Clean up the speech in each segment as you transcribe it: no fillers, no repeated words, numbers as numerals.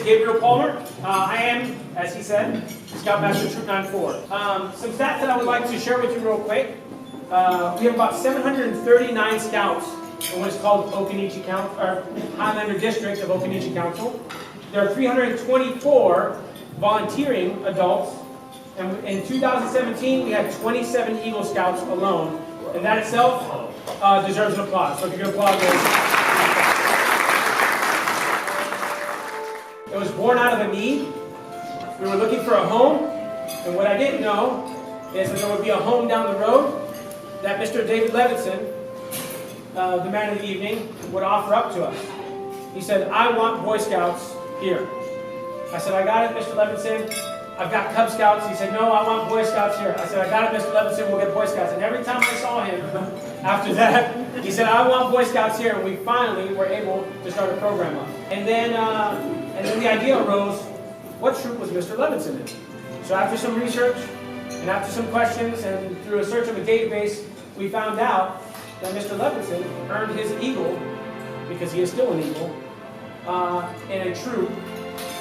Gabriel Palmer. I am, as he said, Scoutmaster Troop 94. Some stats that I would like to share with you real quick. We have about 739 scouts in what is called Occoneechee County, or Highlander District of Occoneechee Council. There are 324 volunteering adults, and in 2017 we had 27 Eagle Scouts alone, and that itself deserves an applause. So if you can applaud those. It was born out of a need. We were looking for a home, and what I didn't know is that there would be a home down the road that Mr. David Levinson, the man of the evening, would offer up to us. He said, "I want Boy Scouts here." I said, "I got it, Mr. Levinson. I've got Cub Scouts." He said, "No, I want Boy Scouts here." I said, "I got it, Mr. Levinson. We'll get Boy Scouts." And every time I saw him after that, he said, "I want Boy Scouts here." And we finally were able to start a program up. And then the idea arose, what troop was Mr. Levinson in? So after some research, and after some questions, and through a search of a database, we found out that Mr. Levinson earned his Eagle, because he is still an Eagle, in a troop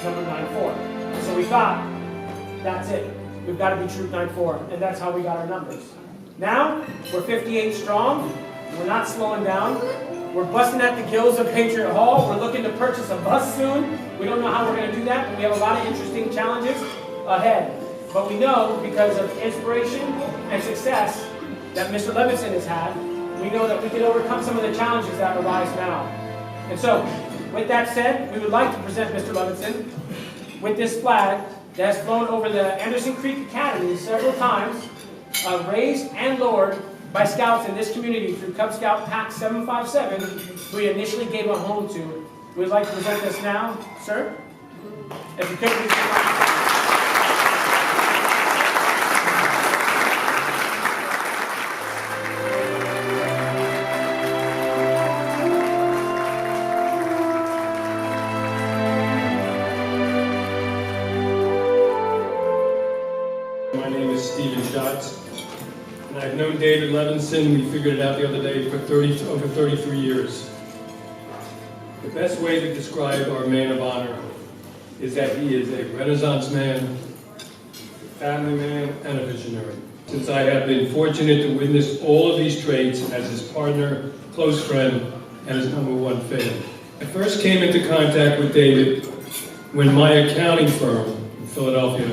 number 94. So we thought, that's it. We've got to be troop 94, and that's how we got our numbers. Now, we're 58 strong. We're not slowing down. We're busting at the gills of Patriot Hall. We're looking to purchase a bus soon. We don't know how we're going to do that, but we have a lot of interesting challenges ahead. But we know, because of inspiration and success that Mr. Levinson has had, we know that we can overcome some of the challenges that arise now. And so, with that said, we would like to present Mr. Levinson with this flag that has flown over the Anderson Creek Academy several times, raised and lowered by scouts in this community through Cub Scout Pack 757, who we initially gave a home to. We'd like to present this now, sir. If you could please come on. My name is Stephen Schatz, and I've known David Levinson, we figured it out the other day, for over 33 years. The best way to describe our man of honor is that he is a Renaissance man, a family man, and a visionary. Since I have been fortunate to witness all of these traits as his partner, close friend, and his #1 fan. I first came into contact with David when my accounting firm in Philadelphia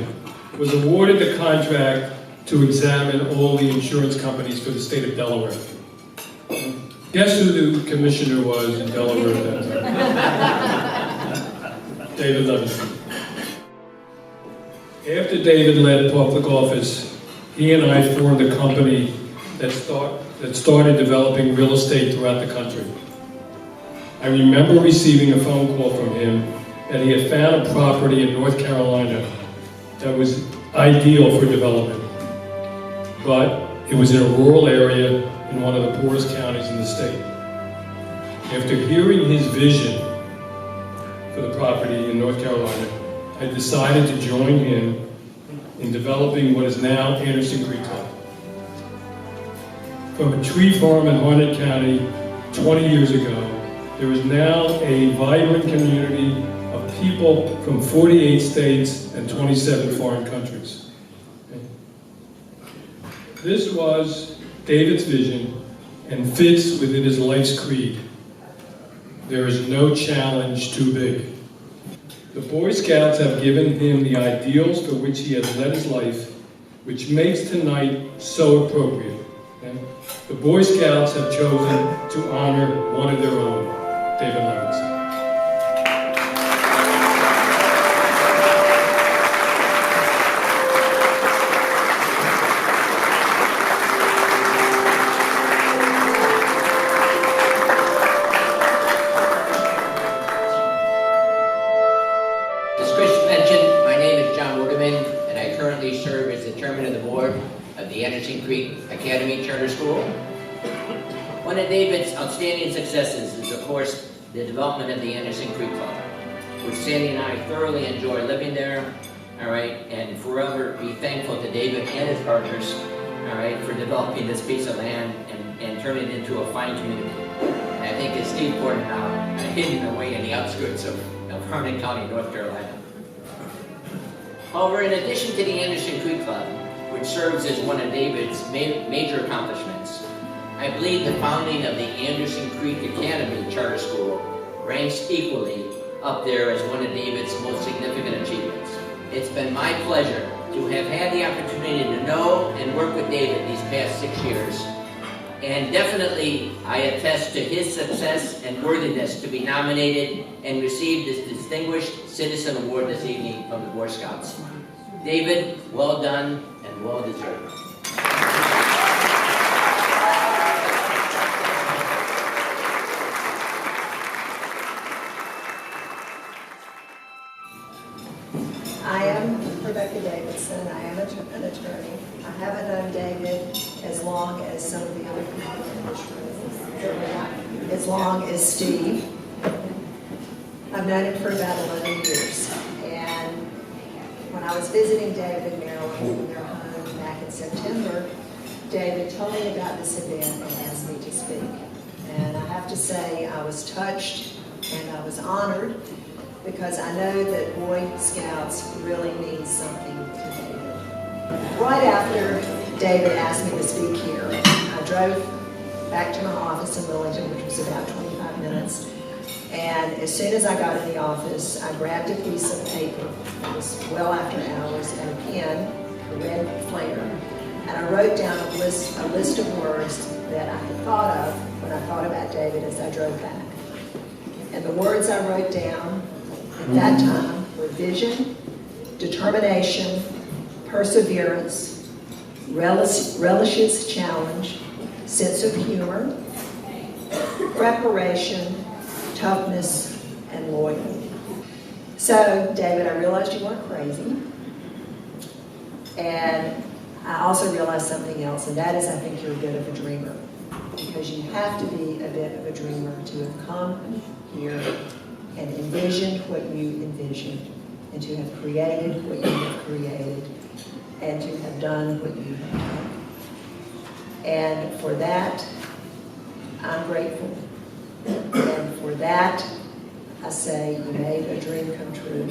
was awarded the contract to examine all the insurance companies for the state of Delaware. Guess who the commissioner was in Delaware at that time? David Levinson. After David led public office, he and I formed a company that started developing real estate throughout the country. I remember receiving a phone call from him that he had found a property in North Carolina that was ideal for development, but it was in a rural area in one of the poorest counties in the state. After hearing his vision for the property in North Carolina, I decided to join him in developing what is now Anderson Creek Club. From a tree farm in Harnett County 20 years ago, there is now a vibrant community of people from 48 states and 27 foreign countries. This was David's vision and fits within his life's creed. There is no challenge too big. The Boy Scouts have given him the ideals for which he has led his life, which makes tonight so appropriate. Okay? The Boy Scouts have chosen to honor one of their own, David Levinson. Serve as the chairman of the board of the Anderson Creek Academy Charter School. One of David's outstanding successes is, of course, the development of the Anderson Creek Club, which Sandy and I thoroughly enjoy living there, all right, and forever be thankful to David and his partners, all right, for developing this piece of land and turning it into a fine community. And I think, as Steve pointed out, hidden away in the outskirts of of Harnett County, North Carolina. However, in addition to the Anderson Creek Club, which serves as one of David's major accomplishments, I believe the founding of the Anderson Creek Academy Charter School ranks equally up there as one of David's most significant achievements. It's been my pleasure to have had the opportunity to know and work with David these past 6 years. And definitely, I attest to his success and worthiness to be nominated and receive this Distinguished Citizen Award this evening from the Boy Scouts. David, well done and well deserved. I am Rebecca Davidson. I am an attorney. I haven't known David as long as some of the other people in this room, certainly not as long as Steve. I've known him for about 11 years. And when I was visiting David in Maryland in their home back in September, David told me about this event and asked me to speak. And I have to say I was touched and I was honored, because I know that Boy Scouts really mean something to David. Right after David asked me to speak here, I drove back to my office in Wilmington, which was about 25 minutes. And as soon as I got in the office, I grabbed a piece of paper, it was well after hours, and a pen, a red flare, and I wrote down a list of words that I had thought of when I thought about David as I drove back. And the words I wrote down at that time were vision, determination, perseverance, relishes challenge, sense of humor, preparation, toughness, and loyalty. So, David, I realized you weren't crazy. And I also realized something else, and that is I think you're a bit of a dreamer. Because you have to be a bit of a dreamer to have come here and envisioned what you envisioned, and to have created what you have created, and to have done what you have done. And for that, I'm grateful. And for that, I say you made a dream come true.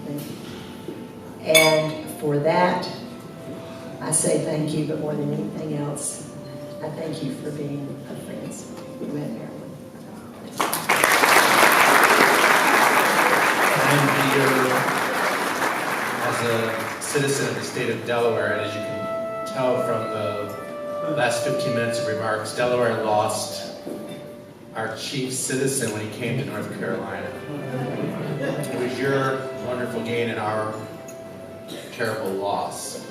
Thank you. And for that, I say thank you, but more than anything else, I thank you for being a friend with Maryland. I'm here as a citizen of the state of Delaware, and as you can tell from the last 15 minutes of remarks, Delaware lost our chief citizen when he came to North Carolina. It was your wonderful gain and our terrible loss.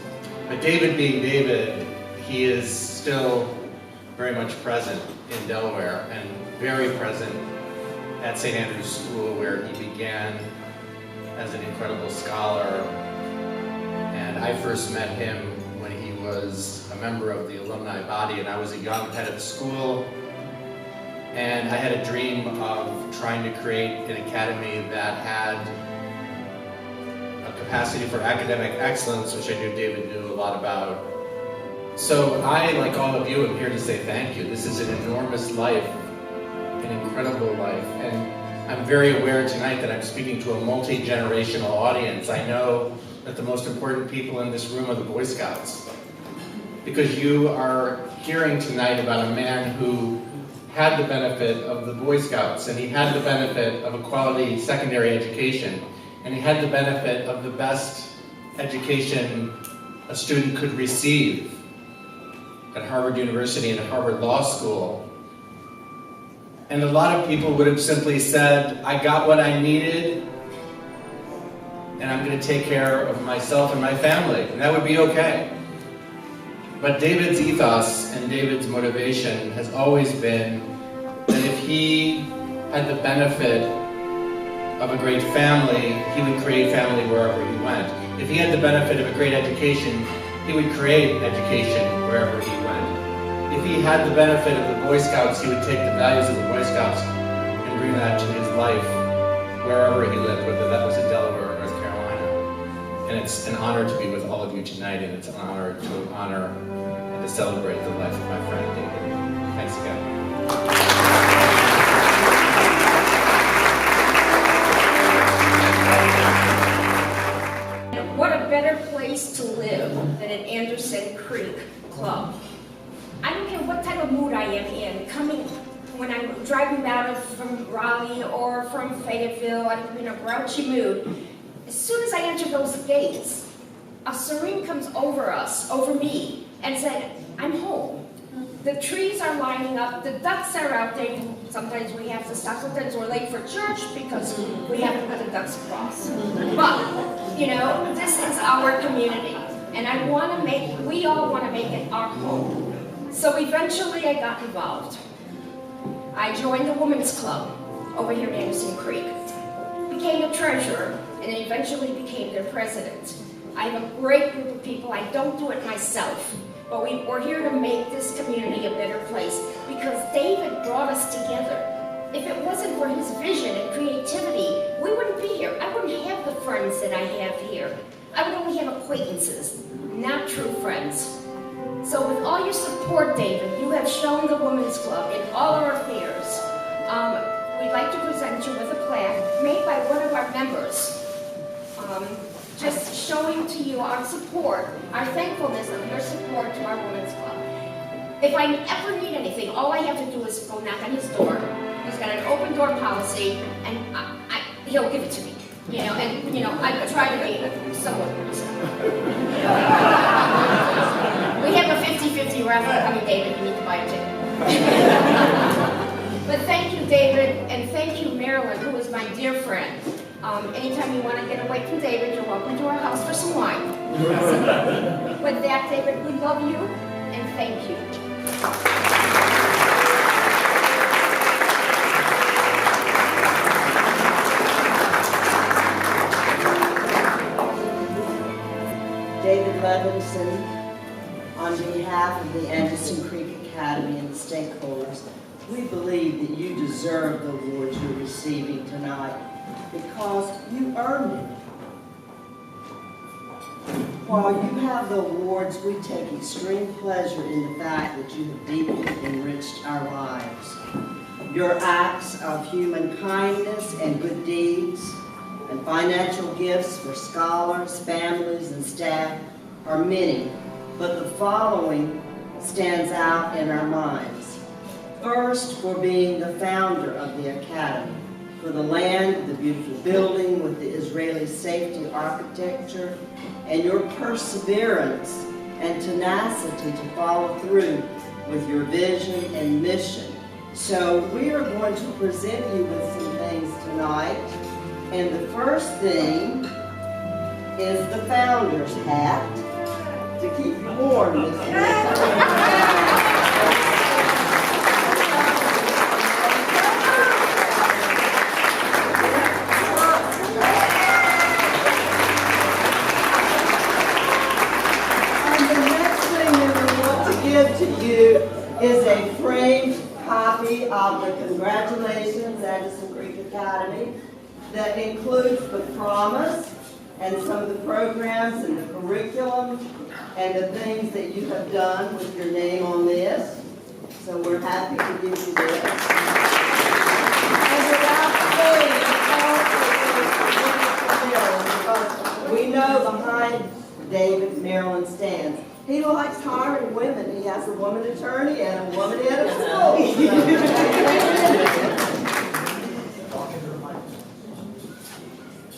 But David being David, he is still very much present in Delaware and very present at St. Andrew's School, where he began as an incredible scholar. And I first met him when he was a member of the alumni body, and I was a young head of school. And I had a dream of trying to create an academy that had a capacity for academic excellence, which I knew David knew a lot about. So I, like all of you, am here to say thank you. This is an enormous life, an incredible life. And I'm very aware tonight that I'm speaking to a multi-generational audience. I know that the most important people in this room are the Boy Scouts, because you are hearing tonight about a man who had the benefit of the Boy Scouts, and he had the benefit of a quality secondary education, and he had the benefit of the best education a student could receive at Harvard University and at Harvard Law School. And a lot of people would have simply said, I got what I needed, and I'm going to take care of myself and my family, and that would be okay. But David's ethos and David's motivation has always been that if he had the benefit of a great family, he would create family wherever he went. If he had the benefit of a great education, he would create education wherever he went. If he had the benefit of the Boy Scouts, he would take the values of the Boy Scouts and bring that to his life wherever he lived, whether that was in Delaware or North Carolina. And it's an honor to be with all of you tonight, and it's an honor and to celebrate the life of my friend David. Thanks again. better place to live than an Anderson Creek club. I don't care what type of mood I am in, when I'm driving out from Raleigh or from Fayetteville, I'm in a grouchy mood. As soon as I enter those gates, a serene comes over me, and said, I'm home. The trees are lining up, the ducks are out there. Sometimes we have to stop, sometimes we're late for church because we have to put the ducks across. But, this is our community, and we all want to make it our home. So eventually I got involved. I joined the Women's Club over here in Anderson Creek, became a treasurer, and eventually became their president. I have a great group of people. I don't do it myself, but we're here to make this community a better place because David brought us together. If it wasn't for his vision and creativity, we wouldn't be here. I wouldn't have the friends that I have here. I would only have acquaintances, not true friends. So with all your support, David, you have shown the Women's Club in all our affairs. We'd like to present you with a plaque made by one of our members, just showing to you our support, our thankfulness of your support to our Women's Club. If I ever need anything, all I have to do is go knock on his door. He's got an open door policy, and he'll give it to me. I try to be somewhat reasonable. We have a 50-50 raffle coming, David. You need to buy a ticket. But thank you, David, and thank you, Marilyn, who is my dear friend. Anytime you want to get away from David, you're welcome to our house for some wine. With that, David, we love you, and thank you. David Levinson, on behalf of the Anderson Creek Academy and the stakeholders, we believe that you deserve the awards you're receiving tonight because you earned it. While you have the awards, we take extreme pleasure in the fact that you have deeply enriched our lives. Your acts of human kindness and good deeds and financial gifts for scholars, families, and staff are many, but the following stands out in our minds. First, for being the founder of the Academy, for the land, the beautiful building with the Israeli safety architecture, and your perseverance and tenacity to follow through with your vision and mission. So we are going to present you with some things tonight. And the first thing is the founder's hat to keep you warm this winter. To you is a framed copy of the Congratulations Anderson Creek Academy that includes the promise and some of the programs and the curriculum and the things that you have done with your name on this. So we're happy to give you this. And without saying, because we know behind David, Marilyn stands. He likes hiring women. He has a woman attorney and a woman head of school.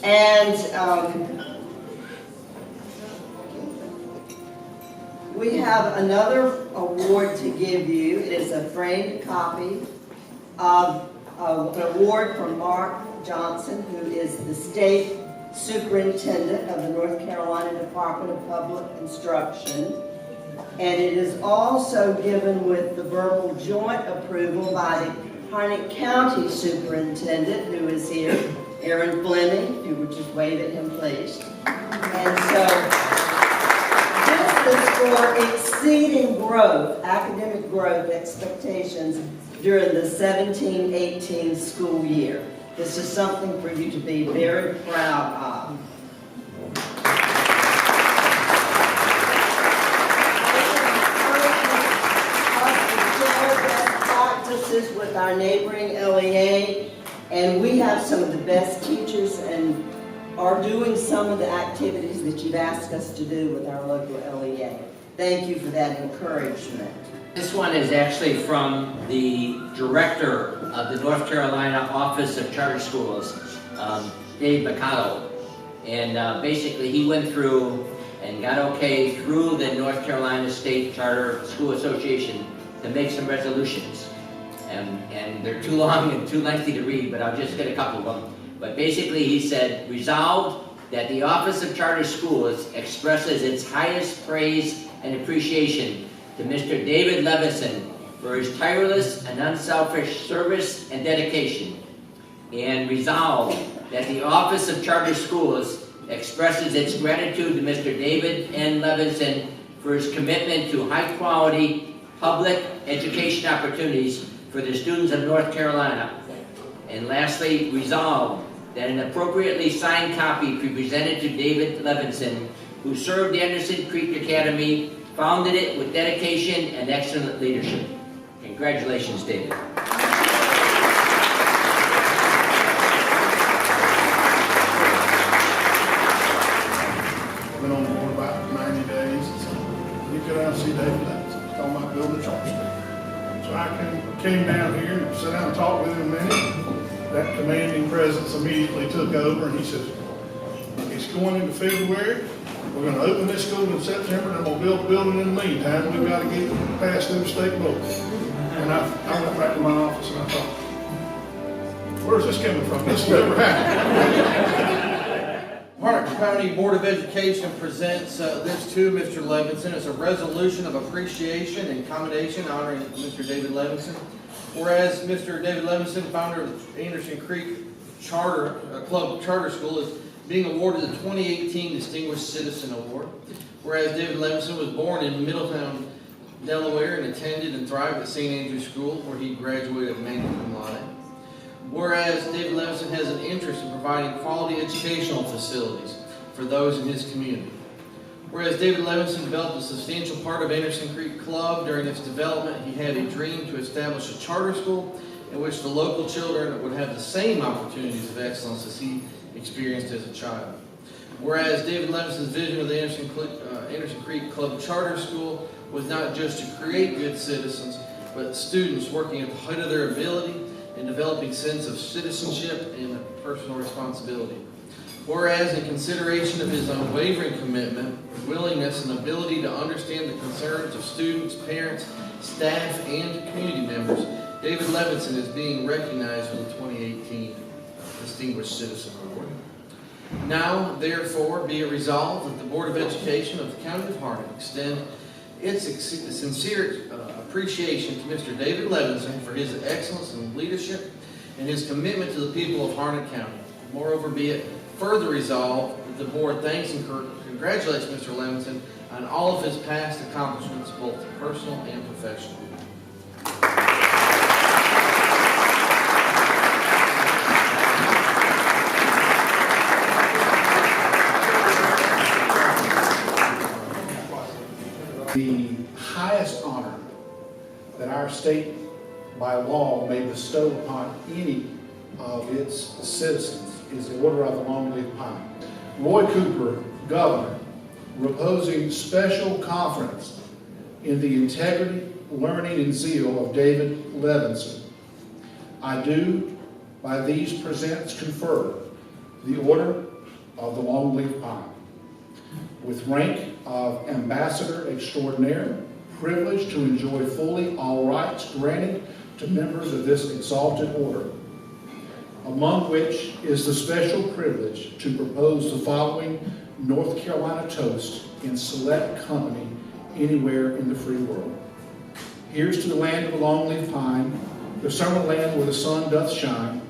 And we have another award to give you. It is a framed copy of an award from Mark Johnson, who is the state superintendent of the North Carolina Department of Public Instruction. And it is also given with the verbal joint approval by the Harnett County Superintendent, who is here, Aaron Fleming, if you would just wave at him, please. And so this is for exceeding growth, academic growth expectations during the 17-18 school year. This is something for you to be very proud of. Best practices with our neighboring LEA, and we have some of the best teachers and are doing some of the activities that you've asked us to do with our local LEA. Thank you for that encouragement. This one is actually from the director of the North Carolina Office of Charter Schools, Dave Mikado. And basically he went through and got okay through the North Carolina State Charter School Association to make some resolutions. And they're too long and too lengthy to read, but I'll just get a couple of them. But basically he said, resolved that the Office of Charter Schools expresses its highest praise and appreciation to Mr. David Levinson for his tireless and unselfish service and dedication. And resolved that the Office of Charter Schools expresses its gratitude to Mr. David N. Levinson for his commitment to high-quality public education opportunities for the students of North Carolina. And lastly, resolved that an appropriately signed copy be presented to David Levinson, who served the Anderson Creek Academy, founded it with dedication and excellent leadership. Congratulations, David. Been on the board about 90 days, so you go down and see David Levinson, talking about building a charter school. So I came down here and sat down and talked with him a minute. That commanding presence immediately took over, and he says, it's going into February, we're going to open this school in September, and I'm going to build a building in the meantime. We've got to get it passed through the state board. And I went back to my office and I thought, where's this coming from? This never happened. Harnett County Board of Education presents this to Mr. Levinson. It's a resolution of appreciation and commendation honoring Mr. David Levinson. Whereas Mr. David Levinson, founder of the Anderson Creek Club Charter School, is being awarded the 2018 Distinguished Citizen Award. Whereas David Levinson was born in Middletown, Delaware, and attended and thrived at St. Andrew's School, where he graduated magna cum laude. Whereas David Levinson has an interest in providing quality educational facilities for those in his community. Whereas David Levinson developed a substantial part of Anderson Creek Club during its development, he had a dream to establish a charter school in which the local children would have the same opportunities of excellence as he experienced as a child. Whereas David Levinson's vision of the Anderson Creek Club Charter School was not just to create good citizens, but students working at the height of their ability and developing sense of citizenship and personal responsibility. Whereas in consideration of his unwavering commitment, willingness, and ability to understand the concerns of students, parents, staff, and community members, David Levinson is being recognized with the 2018 Distinguished Citizen Award. Now, therefore, be it resolved that the Board of Education of the County of Harnett extend its sincere appreciation to Mr. David Levinson for his excellence in leadership and his commitment to the people of Harnett County. Moreover, be it further resolved that the Board thanks and congratulates Mr. Levinson on all of his past accomplishments, both personal and professional. The highest honor that our state by law may bestow upon any of its citizens is the Order of the Longleaf Pine. Roy Cooper, Governor, reposing special confidence in the integrity, learning, and zeal of David Levinson, I do by these presents confer the Order of the Longleaf Pine, with rank of Ambassador Extraordinaire, privileged to enjoy fully all rights granted to members of this exalted order, among which is the special privilege to propose the following North Carolina toast in select company anywhere in the free world. Here's to the land of the longleaf pine, the summer land where the sun doth shine,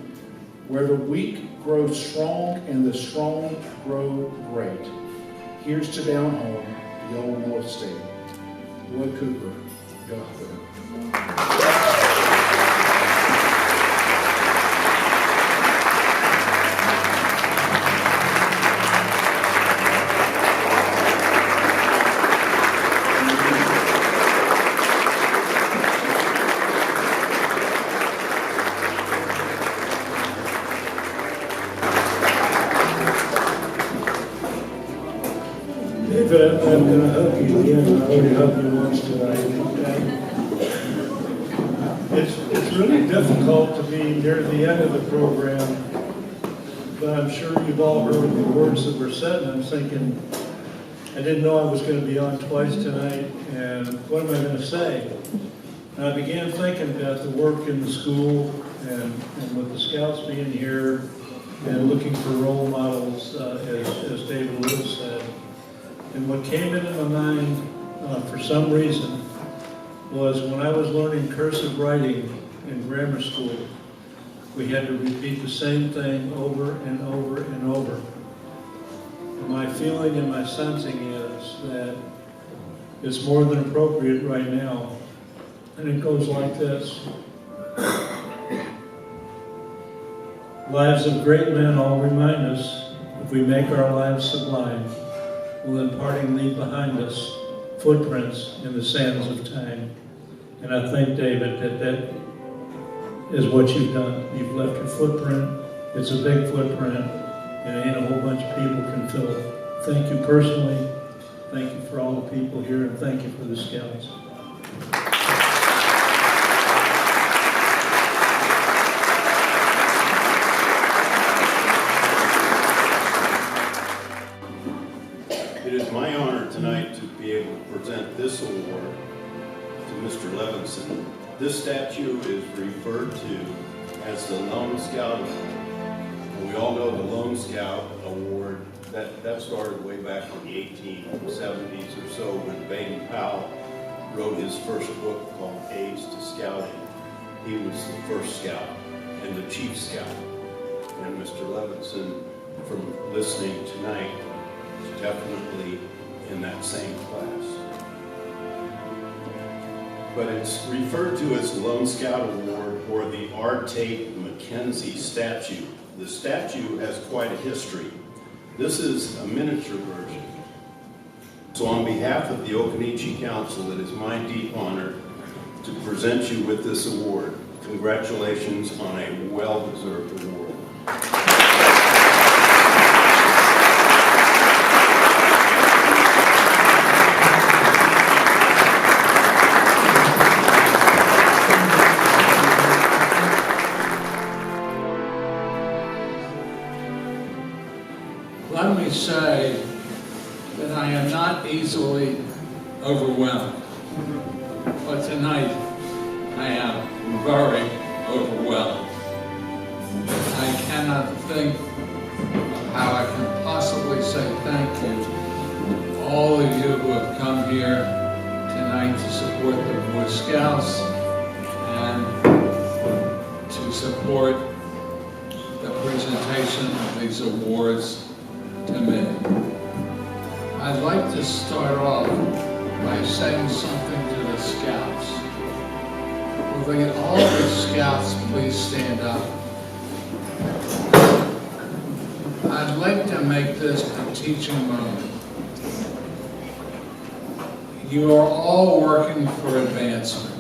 where the weak grow strong and the strong grow great. Here's to down home, the old North State. Roy Cooper, Governor. David, I'm going to hug you again. I already hugged you once tonight. It's really difficult to be near the end of the program, but I'm sure you've all heard the words that were said, and I'm thinking, I didn't know I was going to be on twice tonight, and what am I going to say? And I began thinking about the work in the school and with the Scouts being here and looking for role models, as David Lewis said. And what came into my mind, for some reason, was when I was learning cursive writing in grammar school, we had to repeat the same thing over and over and over. And my feeling and my sensing is that it's more than appropriate right now. And it goes like this. Lives of great men all remind us, if we make our lives sublime, will in parting leave behind us footprints in the sands of time. And I think, David, that is what you've done. You've left your footprint. It's a big footprint, and ain't a whole bunch of people can fill it. Thank you personally. Thank you for all the people here, and thank you for the Scouts. It is my honor tonight to be able to present this award to Mr. Levinson. This statue is referred to as the Lone Scout Award. And we all know the Lone Scout Award, that started way back in the 1870s or so when Baden-Powell wrote his first book called Aids to Scouting. He was the first scout and the chief scout. And Mr. Levinson, from listening tonight, is definitely in that same class. But it's referred to as the Lone Scout Award or the R. Tate McKenzie statue. The statue has quite a history. This is a miniature version. So on behalf of the Occoneechee Council, it is my deep honor to present you with this award. Congratulations on a well-deserved award. Let me say that I am not easily overwhelmed, but tonight I am very overwhelmed. I cannot think of how I can possibly say thank you to all of you who have come here tonight to support the Boy Scouts and to support the presentation of these awards to me. I'd like to start off by saying something to the Scouts. Will all the Scouts please stand up? I'd like to make this a teaching moment. You are all working for advancement.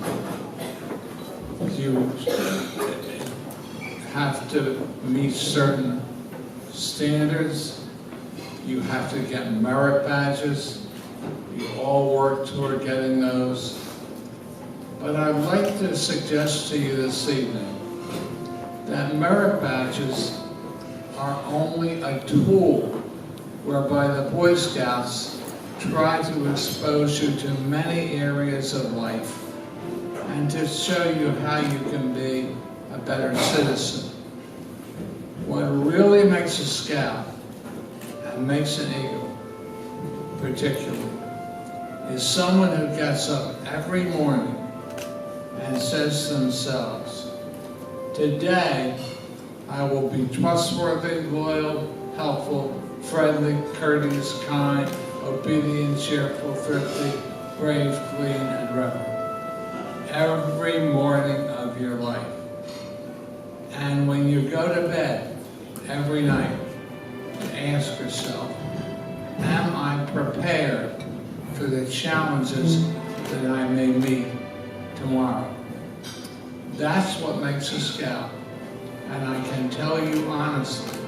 You have to meet certain standards. You have to get merit badges. You all work toward getting those. But I'd like to suggest to you this evening that merit badges are only a tool whereby the Boy Scouts try to expose you to many areas of life and to show you how you can be a better citizen. What really makes a Scout and makes an Eagle particularly is someone who gets up every morning and says to themselves, today I will be trustworthy, loyal, helpful, friendly, courteous, kind, obedient, cheerful, thrifty, brave, clean, and reverent. Every morning of your life. And when you go to bed every night, to ask yourself, am I prepared for the challenges that I may meet tomorrow? That's what makes a Scout. And I can tell you honestly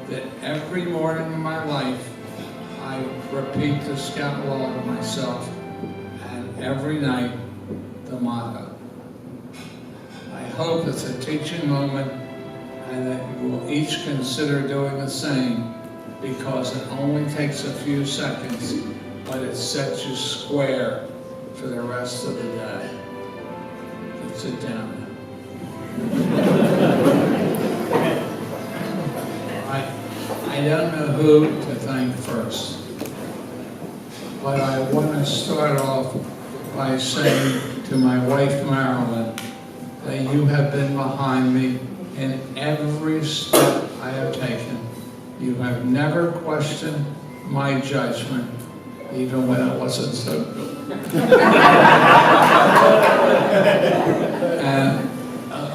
that every morning of my life, I repeat the scout law to myself, and every night the motto. I hope it's a teaching moment and that you will each consider doing the same, because it only takes a few seconds, but it sets you square for the rest of the day. You can sit down now. I don't know who to thank first, but I want to start off by saying to my wife Marilyn that you have been behind me in every step I have taken. You have never questioned my judgment, even when it wasn't so good. And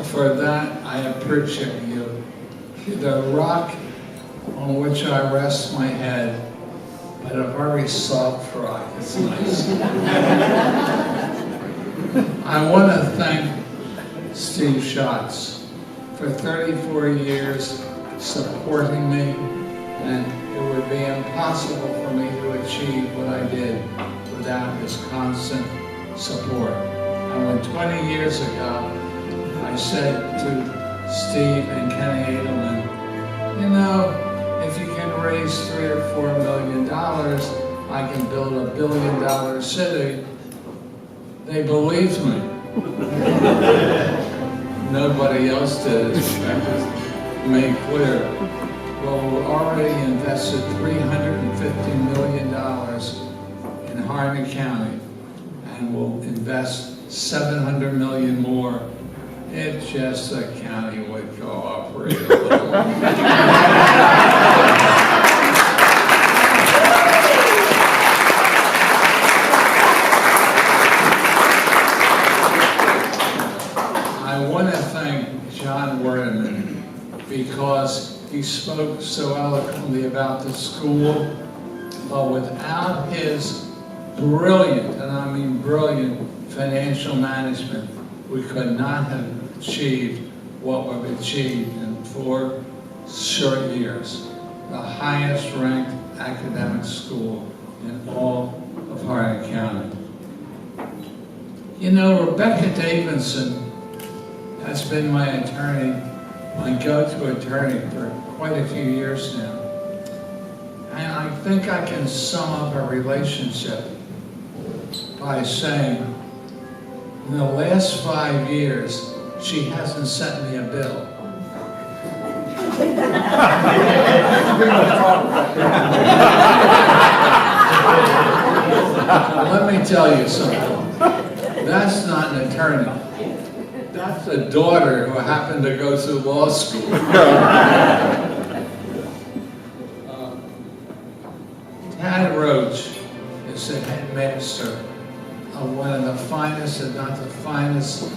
for that, I appreciate you. The rock on which I rest my head, but a very soft rock. It's nice. I want to thank Steve Schatz for 34 years supporting me, and it would be impossible for me to achieve what I did without his constant support. And when 20 years ago, I said to Steve and Kenny Edelman, you know, if you can raise $3 or $4 million, I can build $1 billion city. They believed me. Nobody else did. That was made clear. Well, we've already invested $350 million in Harney County, and we'll invest $700 million more if just the county would cooperate a little. I want to thank John Werdeman because he spoke so eloquently about the school, but without his brilliant, and I mean brilliant, financial management, we could not have achieved what we've achieved in 4 short years. The highest ranked academic school in all of Harney County. You know, Rebecca Davidson has been my attorney, my go-to attorney for quite a few years now. And I think I can sum up our relationship by saying, in the last 5 years, she hasn't sent me a bill. Let me tell you something. That's not an attorney. That's a daughter who happened to go through law school. Tad Roach is the headmaster of one of the finest, if not the finest,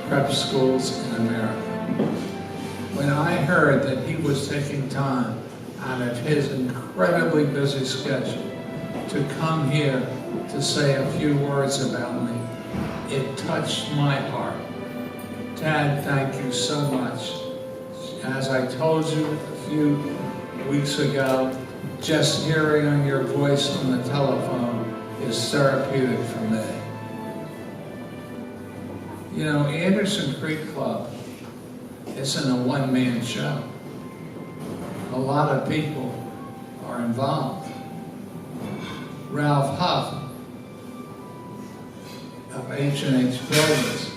prep schools in America. When I heard that he was taking time out of his incredibly busy schedule to come here to say a few words about me, it touched my heart. Tad, thank you so much. As I told you a few weeks ago, just hearing your voice on the telephone is therapeutic for me. You know, Anderson Creek Club isn't a one-man show. A lot of people are involved. Ralph Huff of H&H Builders.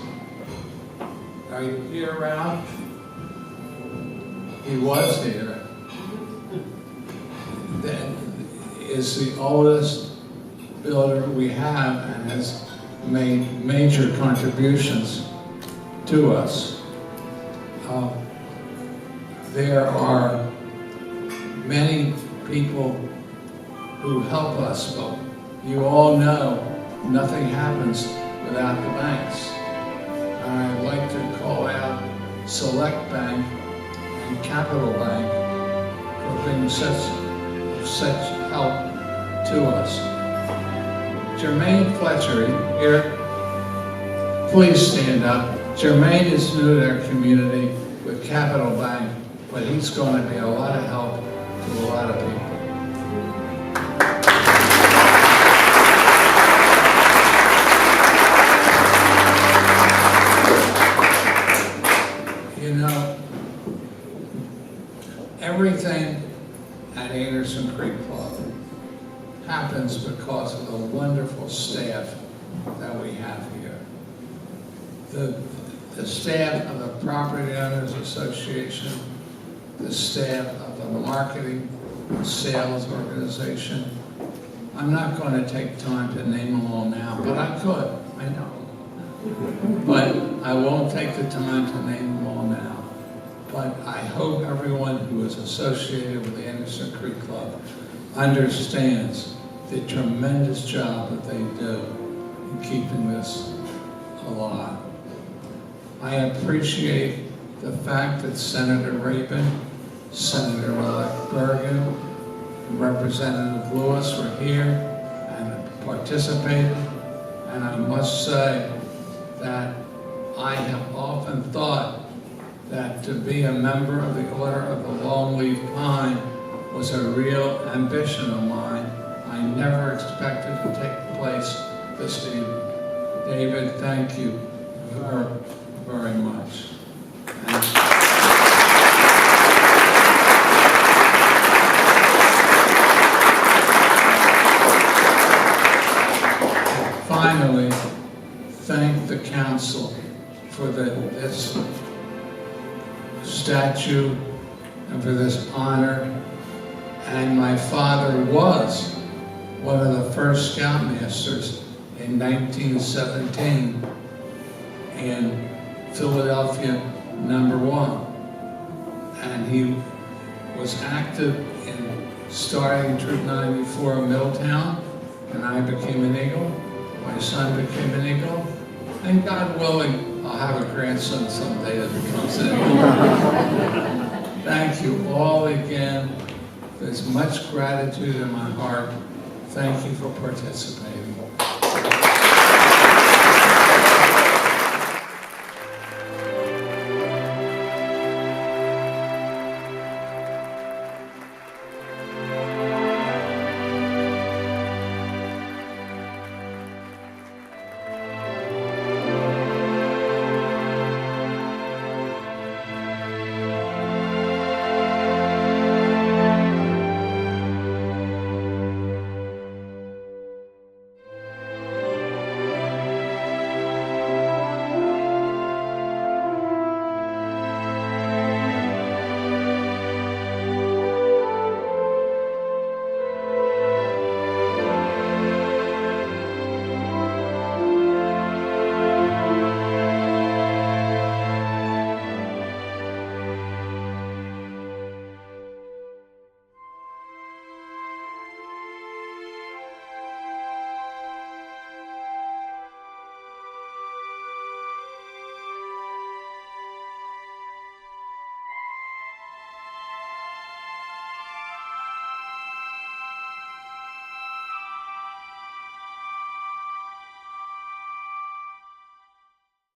Are you here, Ralph? He was here. That is the oldest builder we have and has made major contributions to us. There are many people who help us, but you all know nothing happens without the banks. I'd like to call out Select Bank and Capital Bank for being such help to us. Jermaine Fletcher, here, please stand up. Jermaine is new to our community with Capital Bank, but he's going to be a lot of help to a lot of people. wonderful staff that we have here. The staff of the Property Owners Association, the staff of the Marketing and Sales Organization. I'm not going to take time to name them all now, but I could, I know. But I won't take the time to name them all now. But I hope everyone who is associated with the Anderson Creek Club understands the tremendous job that they do in keeping this alive. I appreciate the fact that Senator Rabin, Senator-elect Bergen, Representative Lewis were here and participated. And I must say that I have often thought that to be a member of the Order of the Longleaf Pine was a real ambition of mine. I never expected to take place this evening. David, thank you very, very much. Finally, thank the council for this statue and for this honor. And my father was one of the first scoutmasters in 1917 in Philadelphia #1. And he was active in starting Troop 94 in Milltown, and I became an Eagle. My son became an Eagle, and God willing, I'll have a grandson someday that becomes an Eagle. Thank you all again. There's much gratitude in my heart. Thank you for participating.